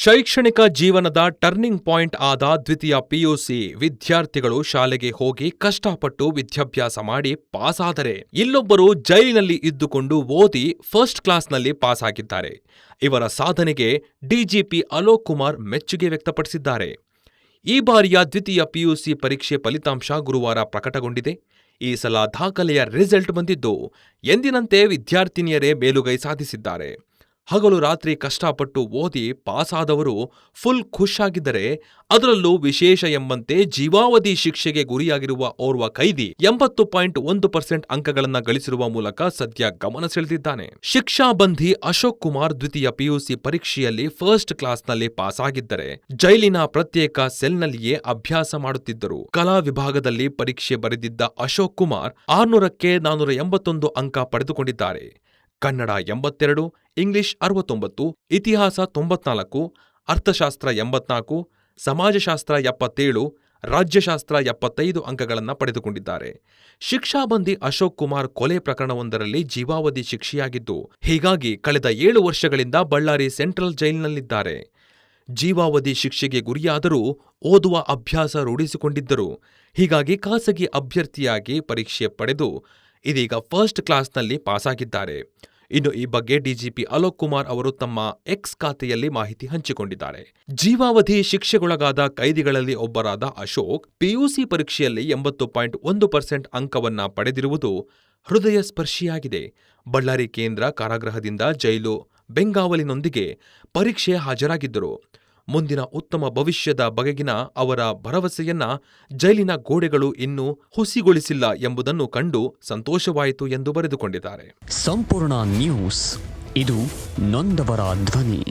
ಶೈಕ್ಷಣಿಕ ಜೀವನದ turning point ಆದ ದ್ವಿತೀಯ ಪಿಯುಸಿ ವಿದ್ಯಾರ್ಥಿಗಳು ಶಾಲೆಗೆ ಹೋಗಿ ಕಷ್ಟಪಟ್ಟು ವಿದ್ಯಾಭ್ಯಾಸ ಮಾಡಿ ಪಾಸಾದರೆ, ಇಲ್ಲೊಬ್ಬರು ಜೈಲಿನಲ್ಲಿ ಇದ್ದುಕೊಂಡು ಓದಿ ಫಸ್ಟ್ ಕ್ಲಾಸ್ನಲ್ಲಿ ಪಾಸಾಗಿದ್ದಾರೆ. ಇವರ ಸಾಧನೆಗೆ ಡಿಜಿಪಿ ಅಲೋಕ್ ಕುಮಾರ್ ಮೆಚ್ಚುಗೆ ವ್ಯಕ್ತಪಡಿಸಿದ್ದಾರೆ. ಈ ಬಾರಿಯ ದ್ವಿತೀಯ ಪಿಯುಸಿ ಪರೀಕ್ಷೆ ಫಲಿತಾಂಶ ಗುರುವಾರ ಪ್ರಕಟಗೊಂಡಿದೆ. ಈ ಸಲ ದಾಖಲೆಯ ರಿಸಲ್ಟ್ ಬಂದಿದ್ದು, ಎಂದಿನಂತೆ ವಿದ್ಯಾರ್ಥಿನಿಯರೇ ಮೇಲುಗೈ ಸಾಧಿಸಿದ್ದಾರೆ. ಹಗಲು ರಾತ್ರಿ ಕಷ್ಟಪಟ್ಟು ಓದಿ ಪಾಸಾದವರು ಫುಲ್ ಖುಷಾಗಿದ್ದರೆ, ಅದರಲ್ಲೂ ವಿಶೇಷ ಎಂಬಂತೆ ಜೀವಾವಧಿ ಶಿಕ್ಷೆಗೆ ಗುರಿಯಾಗಿರುವ ಓರ್ವ ಖೈದಿ 80.1% ಅಂಕಗಳನ್ನ ಗಳಿಸಿರುವ ಮೂಲಕ ಸದ್ಯ ಗಮನ ಸೆಳೆದಿದ್ದಾನೆ. ಶಿಕ್ಷಾಬಂಧಿ ಅಶೋಕ್ ಕುಮಾರ್ ದ್ವಿತೀಯ ಪಿಯುಸಿ ಪರೀಕ್ಷೆಯಲ್ಲಿ ಫಸ್ಟ್ ಕ್ಲಾಸ್ನಲ್ಲಿ ಪಾಸಾಗಿದ್ದರೆ, ಜೈಲಿನ ಪ್ರತ್ಯೇಕ ಸೆಲ್ನಲ್ಲಿಯೇ ಅಭ್ಯಾಸ ಮಾಡುತ್ತಿದ್ದರು. ಕಲಾ ವಿಭಾಗದಲ್ಲಿ ಪರೀಕ್ಷೆ ಬರೆದಿದ್ದ ಅಶೋಕ್ ಕುಮಾರ್ 600ಕ್ಕೆ 481 ಅಂಕ ಪಡೆದುಕೊಂಡಿದ್ದಾರೆ. ಕನ್ನಡ 82, ಇಂಗ್ಲಿಷ್ 69, ಇತಿಹಾಸ 94, ಅರ್ಥಶಾಸ್ತ್ರ 84, ಸಮಾಜಶಾಸ್ತ್ರ 77, ರಾಜ್ಯಶಾಸ್ತ್ರ 75 ಅಂಕಗಳನ್ನು ಪಡೆದುಕೊಂಡಿದ್ದಾರೆ. ಶಿಕ್ಷಾಬಂಧಿ ಅಶೋಕ್ ಕುಮಾರ್ ಕೊಲೆ ಪ್ರಕರಣವೊಂದರಲ್ಲಿ ಜೀವಾವಧಿ ಶಿಕ್ಷೆಯಾಗಿದ್ದು, ಹೀಗಾಗಿ ಕಳೆದ 7 ವರ್ಷಗಳಿಂದ ಬಳ್ಳಾರಿ ಸೆಂಟ್ರಲ್ ಜೈಲಿನಲ್ಲಿದ್ದಾರೆ. ಜೀವಾವಧಿ ಶಿಕ್ಷೆಗೆ ಗುರಿಯಾದರೂ ಓದುವ ಅಭ್ಯಾಸ ರೂಢಿಸಿಕೊಂಡಿದ್ದರು. ಹೀಗಾಗಿ ಖಾಸಗಿ ಅಭ್ಯರ್ಥಿಯಾಗಿ ಪರೀಕ್ಷೆ ಪಡೆದು ಇದೀಗ ಫಸ್ಟ್ ಕ್ಲಾಸ್ನಲ್ಲಿ ಪಾಸಾಗಿದ್ದಾರೆ. ಇನ್ನು ಈ ಬಗ್ಗೆ ಡಿಜಿಪಿ ಅಲೋಕ್ ಕುಮಾರ್ ಅವರು ತಮ್ಮ ಎಕ್ಸ್ ಖಾತೆಯಲ್ಲಿ ಮಾಹಿತಿ ಹಂಚಿಕೊಂಡಿದ್ದಾರೆ. ಜೀವಾವಧಿ ಶಿಕ್ಷೆಗೊಳಗಾದ ಕೈದಿಗಳಲ್ಲಿ ಒಬ್ಬರಾದ ಅಶೋಕ್ ಪಿಯುಸಿ ಪರೀಕ್ಷೆಯಲ್ಲಿ 80.1% ಅಂಕವನ್ನ ಪಡೆದಿರುವುದು ಹೃದಯ ಸ್ಪರ್ಶಿಯಾಗಿದೆ. ಬಳ್ಳಾರಿ ಕೇಂದ್ರ ಕಾರಾಗೃಹದಿಂದ ಜೈಲು ಬೆಂಗಾವಲಿನೊಂದಿಗೆ ಪರೀಕ್ಷೆ ಹಾಜರಾಗಿದ್ದರು. ಮುಂದಿನ ಉತ್ತಮ ಭವಿಷ್ಯದ ಬಗೆಗಿನ ಅವರ ಭರವಸೆಯನ್ನ ಜೈಲಿನ ಗೋಡೆಗಳು ಇನ್ನೂ ಹುಸಿಗೊಳಿಸಿಲ್ಲ ಎಂಬುದನ್ನು ಕಂಡು ಸಂತೋಷವಾಯಿತು ಎಂದು ಬರೆದುಕೊಂಡಿದ್ದಾರೆ. ಸಂಪೂರ್ಣ ನ್ಯೂಸ್, ಇದು ನೊಂದವರ ಧ್ವನಿ.